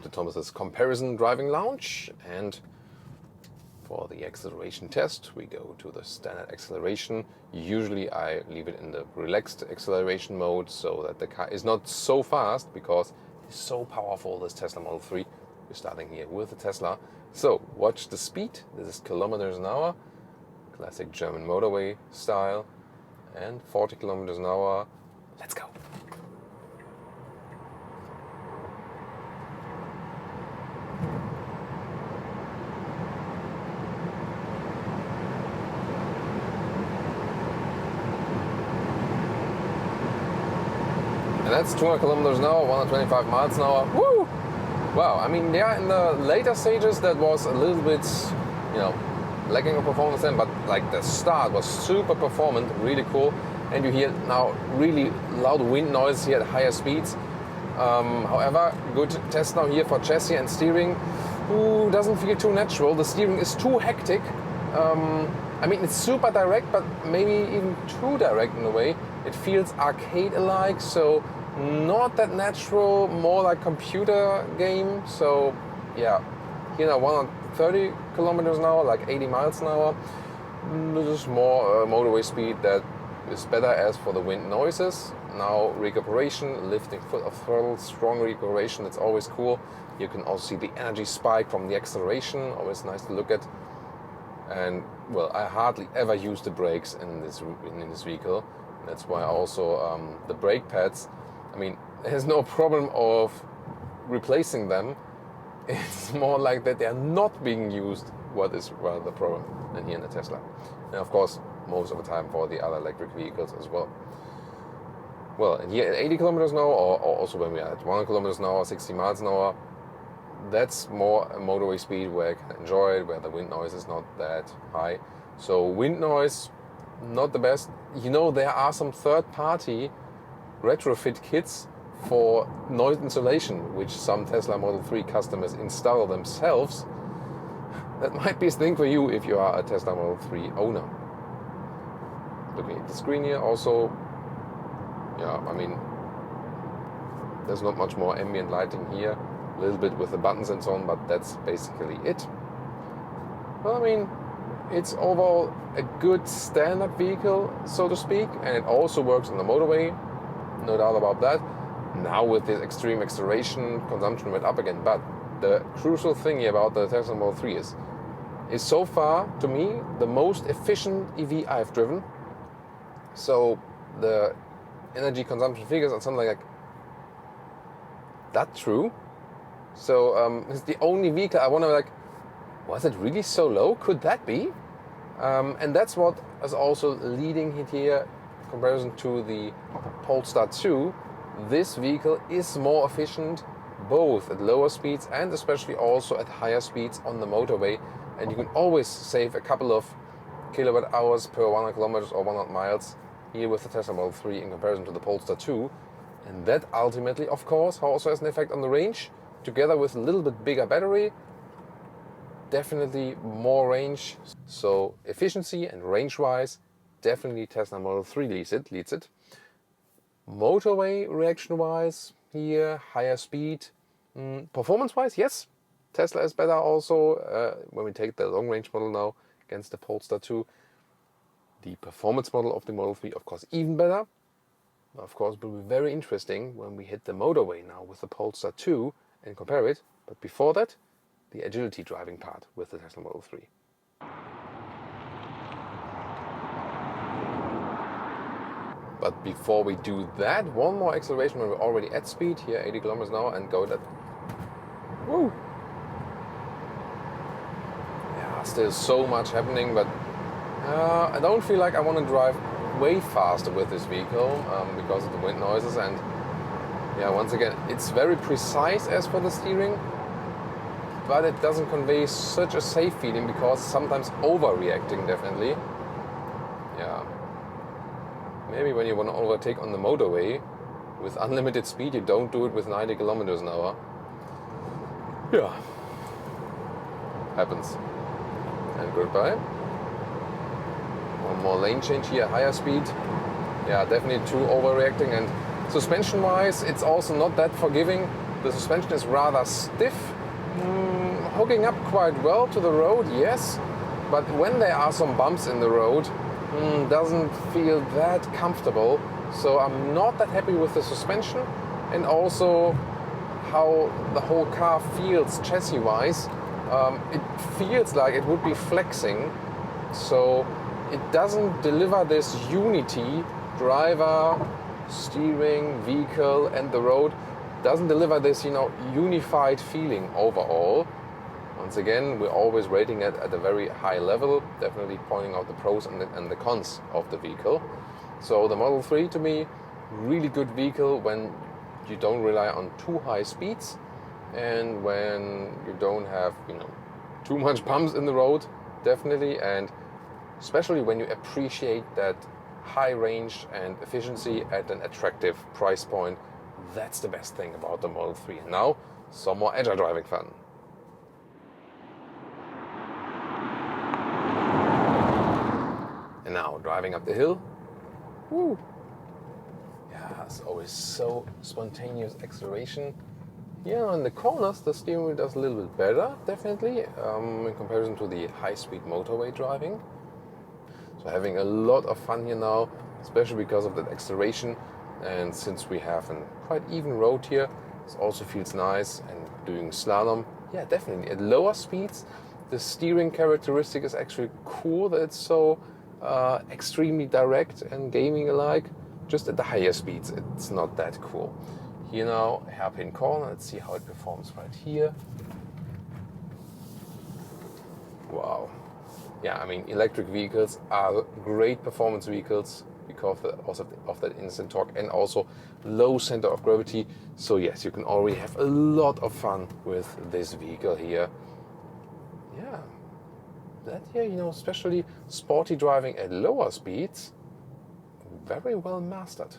to Thomas's comparison driving lounge, and for the acceleration test we go to the standard acceleration. Usually I leave it in the relaxed acceleration mode so that the car is not so fast, because it's so powerful, this Tesla Model 3. We're starting here with the Tesla. So watch the speed. This is kilometers an hour, classic German motorway style, and 40 kilometers an hour. Let's go. And that's 200 kilometers an hour, 125 miles an hour. Woo! Wow, I mean, yeah, in the later stages that was a little bit, lacking of performance then, but like the start was super performant, really cool. And you hear now really loud wind noise here at higher speeds. However, good test now here for chassis and steering. Ooh, doesn't feel too natural. The steering is too hectic. I mean, it's super direct, but maybe even too direct in a way. It feels arcade-alike, so not that natural, more like computer game. So yeah, here now 130 kilometers an hour, like 80 miles an hour. This is more motorway speed that is better. As for the wind noises, now recuperation, lifting foot of throttle, strong recuperation, it's always cool. You can also see the energy spike from the acceleration, always nice to look at. And well, I hardly ever use the brakes in this vehicle. That's why also the brake pads, I mean, there's no problem of replacing them. It's more like that they are not being used, what is rather the problem than here in the Tesla. And of course, most of the time for the other electric vehicles as well. Well, and here at 80 kilometers an hour, or also when we are at 100 kilometers an hour, 60 miles an hour, that's more a motorway speed where I can enjoy it, where the wind noise is not that high. So wind noise, not the best. There are some third-party retrofit kits for noise insulation, which some Tesla Model 3 customers install themselves. That might be a thing for you if you are a Tesla Model 3 owner. Looking at the screen here also, yeah, I mean, there's not much more ambient lighting here. A little bit with the buttons and so on, but that's basically it. Well, I mean, it's overall a good standard vehicle, so to speak, and it also works on the motorway, no doubt about that. Now with this extreme acceleration, consumption went up again, but the crucial thing here about the Tesla Model 3 is so far, to me, the most efficient EV I've driven. So the energy consumption figures are something like that true. So it's the only vehicle I want to was it really so low? Could that be? And that's what is also leading it here in comparison to the Polestar 2. This vehicle is more efficient both at lower speeds and especially also at higher speeds on the motorway. And you can always save a couple of kilowatt hours per 100 kilometers or 100 miles here with the Tesla Model 3 in comparison to the Polestar 2. And that ultimately, of course, also has an effect on the range. Together with a little bit bigger battery, definitely more range. So efficiency and range-wise, definitely Tesla Model 3 leads it. Motorway reaction-wise, here, higher speed. Performance-wise, yes, Tesla is better also. When we take the long-range model now against the Polestar 2, the performance model of the Model 3, of course, even better. Of course, it will be very interesting when we hit the motorway now with the Polestar 2 and compare it. But before that, the agility driving part with the Tesla Model 3. But before we do that, one more acceleration when we're already at speed, here 80 kilometers an hour, and go that. Woo! Yeah, still so much happening, but I don't feel like I want to drive way faster with this vehicle because of the wind noises. And yeah, once again, it's very precise as for the steering, but it doesn't convey such a safe feeling because sometimes overreacting, definitely. Yeah. Maybe when you want to overtake on the motorway with unlimited speed, you don't do it with 90 kilometers an hour. Yeah. Happens. And goodbye. One more lane change here, higher speed. Yeah, definitely too overreacting. And suspension-wise, it's also not that forgiving. The suspension is rather stiff, hooking up quite well to the road, yes, but when there are some bumps in the road, doesn't feel that comfortable. So I'm not that happy with the suspension, and also how the whole car feels chassis-wise. It feels like it would be flexing, so it doesn't deliver this unity, driver, steering, vehicle and the road, doesn't deliver this, unified feeling overall. Once again, we're always rating it at a very high level, definitely pointing out the pros and the cons of the vehicle. So the Model 3 to me, really good vehicle when you don't rely on too high speeds and when you don't have, too much bumps in the road, definitely, and especially when you appreciate that high range and efficiency at an attractive price point. That's the best thing about the Model 3. And now, some more agile driving fun. And now, driving up the hill. Woo! Yeah, it's always so spontaneous acceleration. Yeah, in the corners, the steering wheel does a little bit better, definitely, in comparison to the high-speed motorway driving. So having a lot of fun here now, especially because of that acceleration. And since we have a quite even road here, it also feels nice. And doing slalom, yeah, definitely. At lower speeds, the steering characteristic is actually cool that it's so extremely direct and gaming alike. Just at the higher speeds, it's not that cool. Here now, hairpin corner, let's see how it performs right here. Wow. Yeah, I mean, electric vehicles are great performance vehicles because of that instant torque and also low center of gravity. So yes, you can already have a lot of fun with this vehicle here. Yeah, that here, especially sporty driving at lower speeds, very well mastered.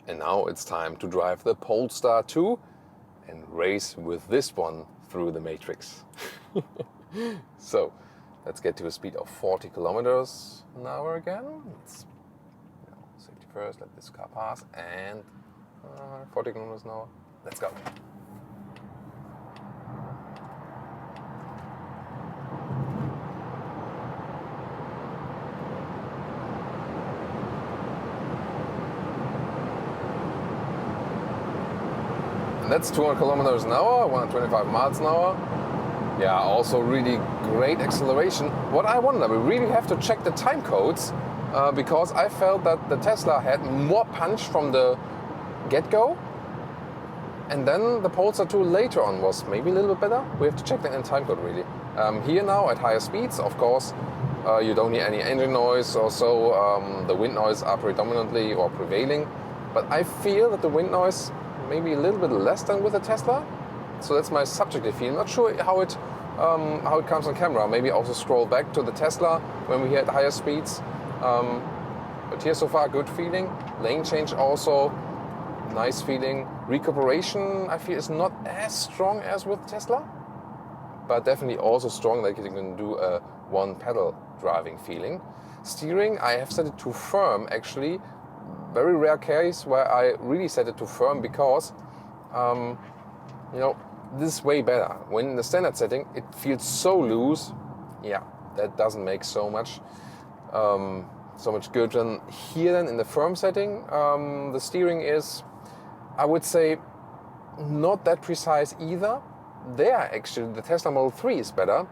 And now it's time to drive the Polestar 2 and race with this one through the matrix. So let's get to a speed of 40 kilometers an hour again. Let's, safety first, let this car pass, and 40 kilometers an hour. Let's go. And that's 200 kilometers an hour, 125 miles an hour. Yeah, also really great acceleration. What I wonder, we really have to check the time codes because I felt that the Tesla had more punch from the get-go, and then the Polestar 2 later on was maybe a little bit better. We have to check the time code really. Here now at higher speeds, of course, you don't hear any engine noise or so. The wind noise are predominantly or prevailing, but I feel that the wind noise maybe a little bit less than with the Tesla. So that's my subjective feeling. Not sure how it comes on camera. Maybe also scroll back to the Tesla when we hit higher speeds. But here so far, good feeling. Lane change also, nice feeling. Recuperation, I feel, is not as strong as with Tesla, but definitely also strong that you can do a one-pedal driving feeling. Steering, I have set it to firm actually. Very rare case where I really set it to firm because this is way better. When in the standard setting, it feels so loose. Yeah, that doesn't make so much good. And here then in the firm setting, the steering is, I would say, not that precise either. There actually, the Tesla Model 3 is better.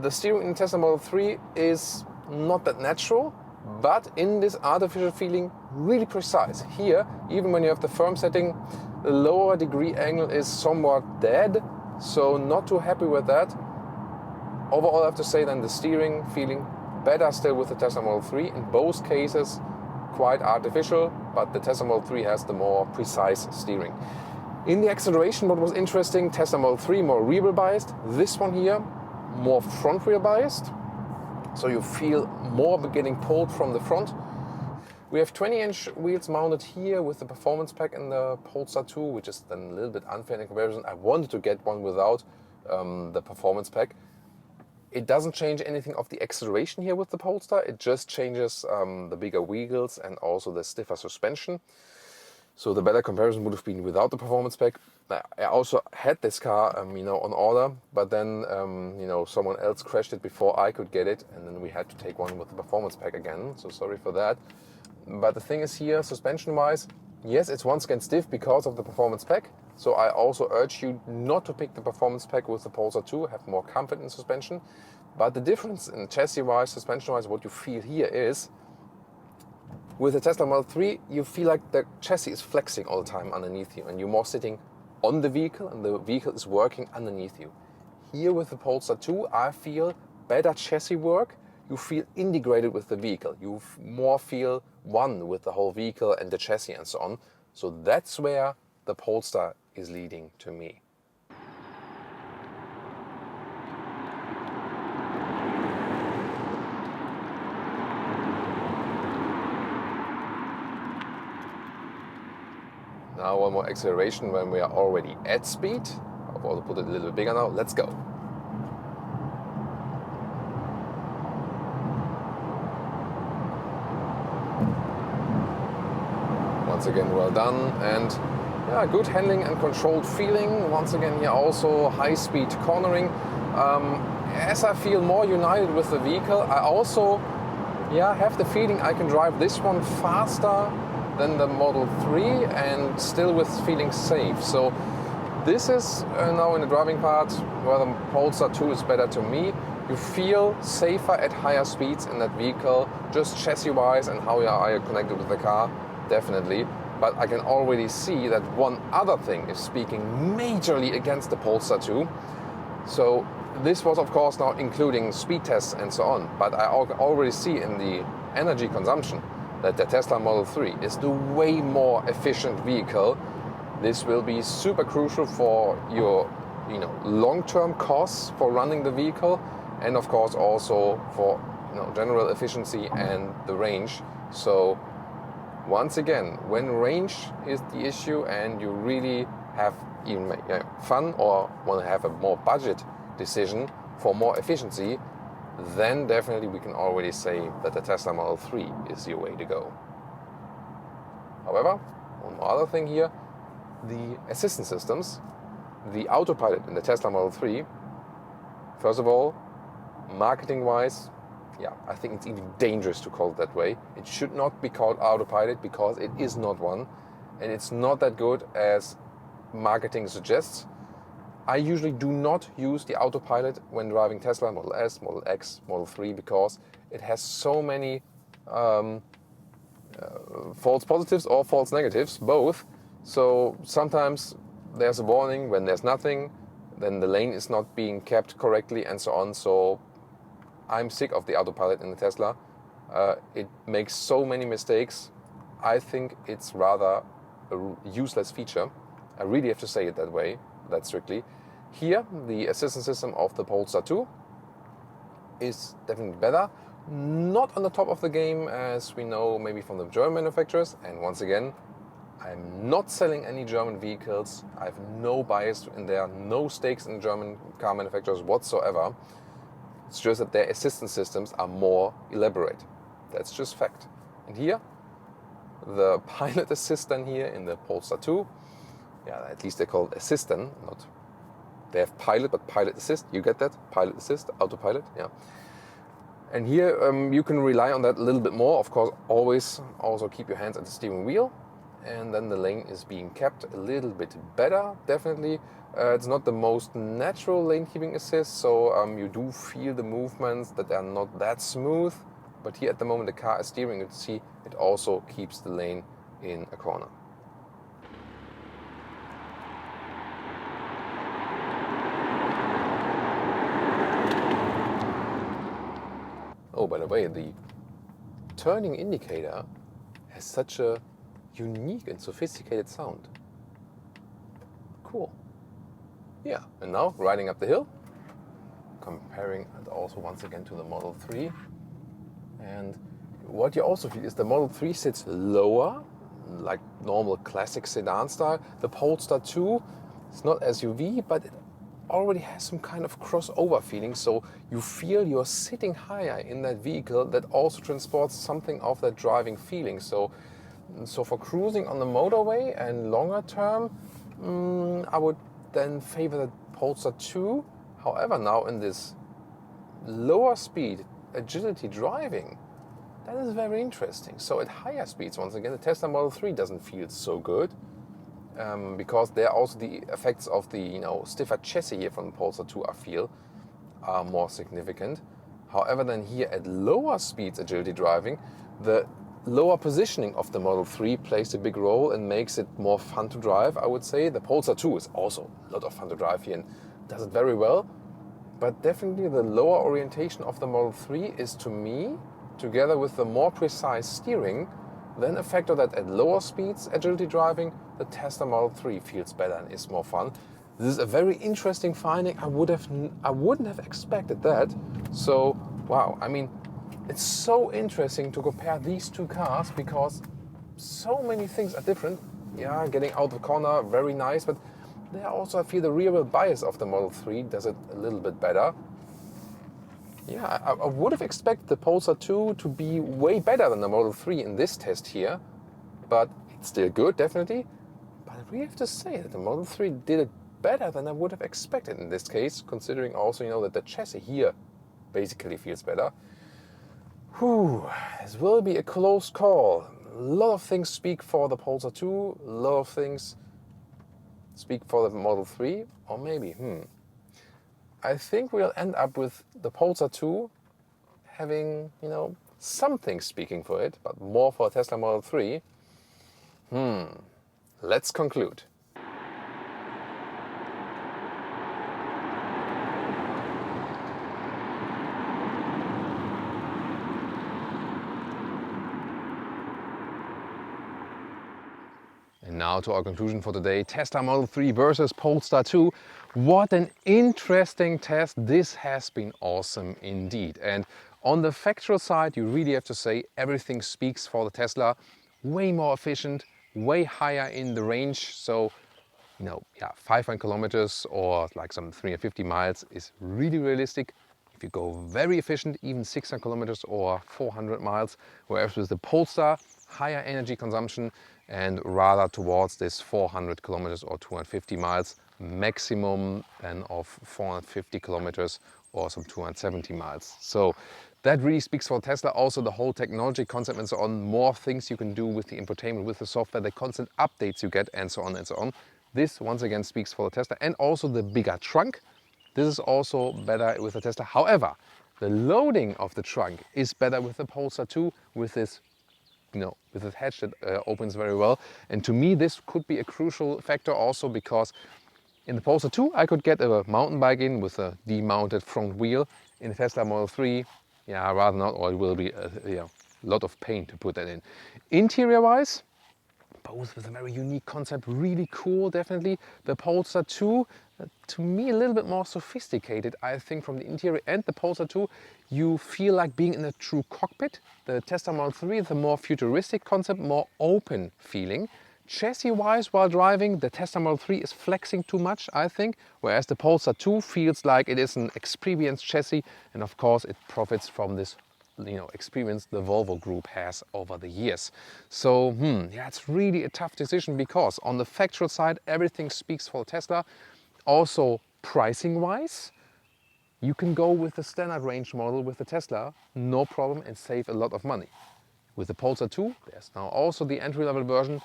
The steering in Tesla Model 3 is not that natural, but in this artificial feeling, really precise. Here, even when you have the firm setting, the lower degree angle is somewhat dead, so not too happy with that. Overall, I have to say then the steering feeling better still with the Tesla Model 3. In both cases, quite artificial, but the Tesla Model 3 has the more precise steering. In the acceleration, what was interesting, Tesla Model 3 more rear wheel biased. This one here, more front wheel biased. So you feel more getting pulled from the front. We have 20-inch wheels mounted here with the performance pack in the Polestar 2, which is then a little bit unfair in comparison. I wanted to get one without the performance pack. It doesn't change anything of the acceleration here with the Polestar. It just changes the bigger wheels and also the stiffer suspension. So the better comparison would have been without the performance pack. I also had this car, on order, but then, someone else crashed it before I could get it, and then we had to take one with the performance pack again. So sorry for that. But the thing is here, suspension-wise, yes, it's once again stiff because of the performance pack. So I also urge you not to pick the performance pack with the Polestar 2, have more comfort in suspension. But the difference in chassis-wise, suspension-wise, what you feel here is, with the Tesla Model 3, you feel like the chassis is flexing all the time underneath you, and you're more sitting on the vehicle, and the vehicle is working underneath you. Here with the Polestar 2, I feel better chassis work. You feel integrated with the vehicle. You more feel one with the whole vehicle and the chassis and so on. So that's where the Polestar is leading to me. Now one more acceleration when we are already at speed. I'll also put it a little bit bigger now. Let's go. Once again, well done, and yeah, good handling and controlled feeling. Once again here also high-speed cornering. As I feel more united with the vehicle, I also have the feeling I can drive this one faster than the Model 3 and still with feeling safe. So this is now in the driving part where the Polestar 2 is better to me. You feel safer at higher speeds in that vehicle, just chassis-wise and how you are connected with the car, definitely. But I can already see that one other thing is speaking majorly against the Polestar 2. So this was of course now including speed tests and so on, but I already see in the energy consumption that the Tesla Model 3 is the way more efficient vehicle. This will be super crucial for your long-term costs for running the vehicle, and of course also for general efficiency and the range. So once again, when range is the issue and you really have even fun or want to have a more budget decision for more efficiency, then definitely we can already say that the Tesla Model 3 is your way to go. However, one more other thing here, the assistance systems, the autopilot in the Tesla Model 3, first of all, marketing-wise, I think it's even dangerous to call it that way. It should not be called autopilot because it is not one, and it's not that good as marketing suggests. I usually do not use the autopilot when driving Tesla Model S, Model X, Model 3 because it has so many false positives or false negatives, both. So sometimes there's a warning when there's nothing, then the lane is not being kept correctly and so on. So I'm sick of the autopilot in the Tesla. It makes so many mistakes. I think it's rather a useless feature. I really have to say it that way, that strictly. Here, the assistance system of the Polestar 2 is definitely better. Not on the top of the game as we know maybe from the German manufacturers. And once again, I'm not selling any German vehicles. I have no bias in there, no stakes in German car manufacturers whatsoever. It's just that their assistance systems are more elaborate. That's just fact. And here, the pilot assistant here in the Polestar 2, at least they call it assistant, not. They have pilot, but pilot assist. You get that? Pilot assist, autopilot, And here you can rely on that a little bit more. Of course, always also keep your hands at the steering wheel. And then the lane is being kept a little bit better, definitely. It's not the most natural lane keeping assist, so you do feel the movements that are not that smooth. But here at the moment the car is steering, you can see it also keeps the lane in a corner. Oh, by the way, the turning indicator has such a unique and sophisticated sound. Cool. And now riding up the hill, comparing it also once again to the Model 3. And what you also feel is the Model 3 sits lower, like normal classic sedan style. The Polestar 2 is not SUV, but already has some kind of crossover feeling, so you feel you're sitting higher in that vehicle that also transports something of that driving feeling. So for cruising on the motorway and longer term, I would then favor the Polestar 2. However, now in this lower speed agility driving, that is very interesting. So at higher speeds, once again, the Tesla Model 3 doesn't feel so good. Because there also the effects of the stiffer chassis here from the Polestar 2 I feel are more significant. However, then here at lower speeds agility driving, the lower positioning of the Model 3 plays a big role and makes it more fun to drive, I would say. The Polestar 2 is also a lot of fun to drive here and does it very well. But definitely the lower orientation of the Model 3 is, to me, together with the more precise steering, then a factor that at lower speeds agility driving, the Tesla Model 3 feels better and is more fun. This is a very interesting finding. I wouldn't have expected that. So, wow, I mean, it's so interesting to compare these two cars because so many things are different. Yeah, getting out of the corner, very nice, but there also I feel the rear wheel bias of the Model 3 does it a little bit better. Yeah, I would have expected the Polestar 2 to be way better than the Model 3 in this test here, but it's still good, definitely. But I really have to say that the Model 3 did it better than I would have expected in this case, considering also, that the chassis here basically feels better. Whew, this will be a close call. A lot of things speak for the Polestar 2, a lot of things speak for the Model 3, or maybe, I think we'll end up with the Polestar 2 having, something speaking for it, but more for Tesla Model 3. Let's conclude. And now to our conclusion for today, Tesla Model 3 versus Polestar 2. What an interesting test. This has been awesome indeed. And on the factual side, you really have to say everything speaks for the Tesla. Way more efficient, way higher in the range. So, 500 kilometers or like some 350 miles is really realistic. If you go very efficient, even 600 kilometers or 400 miles, whereas with the Polestar, higher energy consumption and rather towards this 400 kilometers or 250 miles, maximum then of 450 kilometers or some 270 miles. So that really speaks for Tesla. Also the whole technology concept and so on, more things you can do with the infotainment, with the software, the constant updates you get and so on and so on. This once again speaks for the Tesla, and also the bigger trunk. This is also better with the Tesla. However, the loading of the trunk is better with the Polestar 2 with this with this hatch that opens very well. And to me, this could be a crucial factor also because in the Polestar 2, I could get a mountain bike in with a demounted front wheel. In the Tesla Model 3, rather not, or it will be a lot of pain to put that in. Interior-wise, both with a very unique concept, really cool, definitely. The Polestar 2, to me, a little bit more sophisticated, I think, from the interior. And the Polestar 2, you feel like being in a true cockpit. The Tesla Model 3 is a more futuristic concept, more open feeling. Chassis-wise, while driving, the Tesla Model 3 is flexing too much, I think, whereas the Polestar 2 feels like it is an experienced chassis, and of course it profits from this experience the Volvo Group has over the years. So, it's really a tough decision because on the factual side, everything speaks for Tesla. Also, pricing-wise, you can go with the standard range model with the Tesla, no problem, and save a lot of money. With the Polestar 2, there's now also the entry-level version,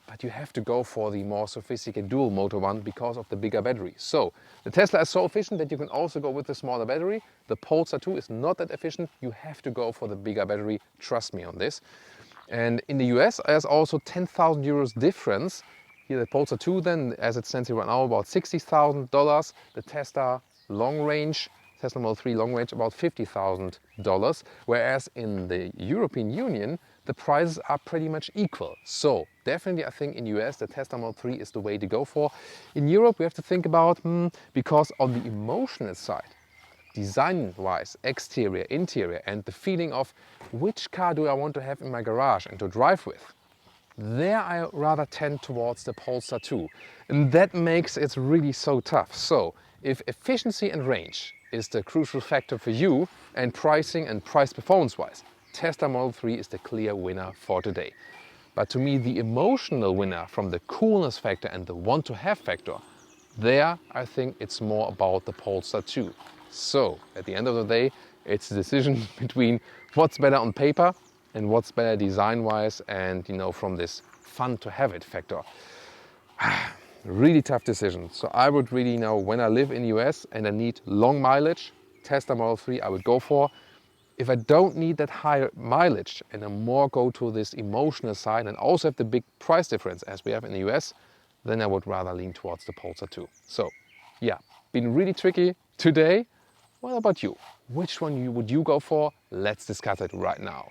but you have to go for the more sophisticated dual motor one because of the bigger battery. So the Tesla is so efficient that you can also go with the smaller battery. The Polestar 2 is not that efficient. You have to go for the bigger battery. Trust me on this. And in the US, there's also 10,000 euros difference. Here the Polestar 2 then, as it stands here right now, about $60,000. The Tesla long range, Tesla Model 3 long range, about $50,000. Whereas in the European Union, the prices are pretty much equal. So definitely I think in US the Tesla Model 3 is the way to go for. In Europe we have to think about, because on the emotional side, design-wise, exterior, interior, and the feeling of which car do I want to have in my garage and to drive with, there I rather tend towards the Polestar 2. And that makes it really so tough. So if efficiency and range is the crucial factor for you and pricing and price performance wise, Tesla Model 3 is the clear winner for today. But to me, the emotional winner from the coolness factor and the want to have factor, there I think it's more about the Polestar 2. So at the end of the day, it's a decision between what's better on paper and what's better design wise and from this fun to have it factor. Really tough decision. So I would really know when I live in the US and I need long mileage, Tesla Model 3 I would go for. If I don't need that high mileage and I more go to this emotional side and also have the big price difference as we have in the US, then I would rather lean towards the Polestar 2. So yeah, been really tricky today. What about you? Which one would you go for? Let's discuss it right now.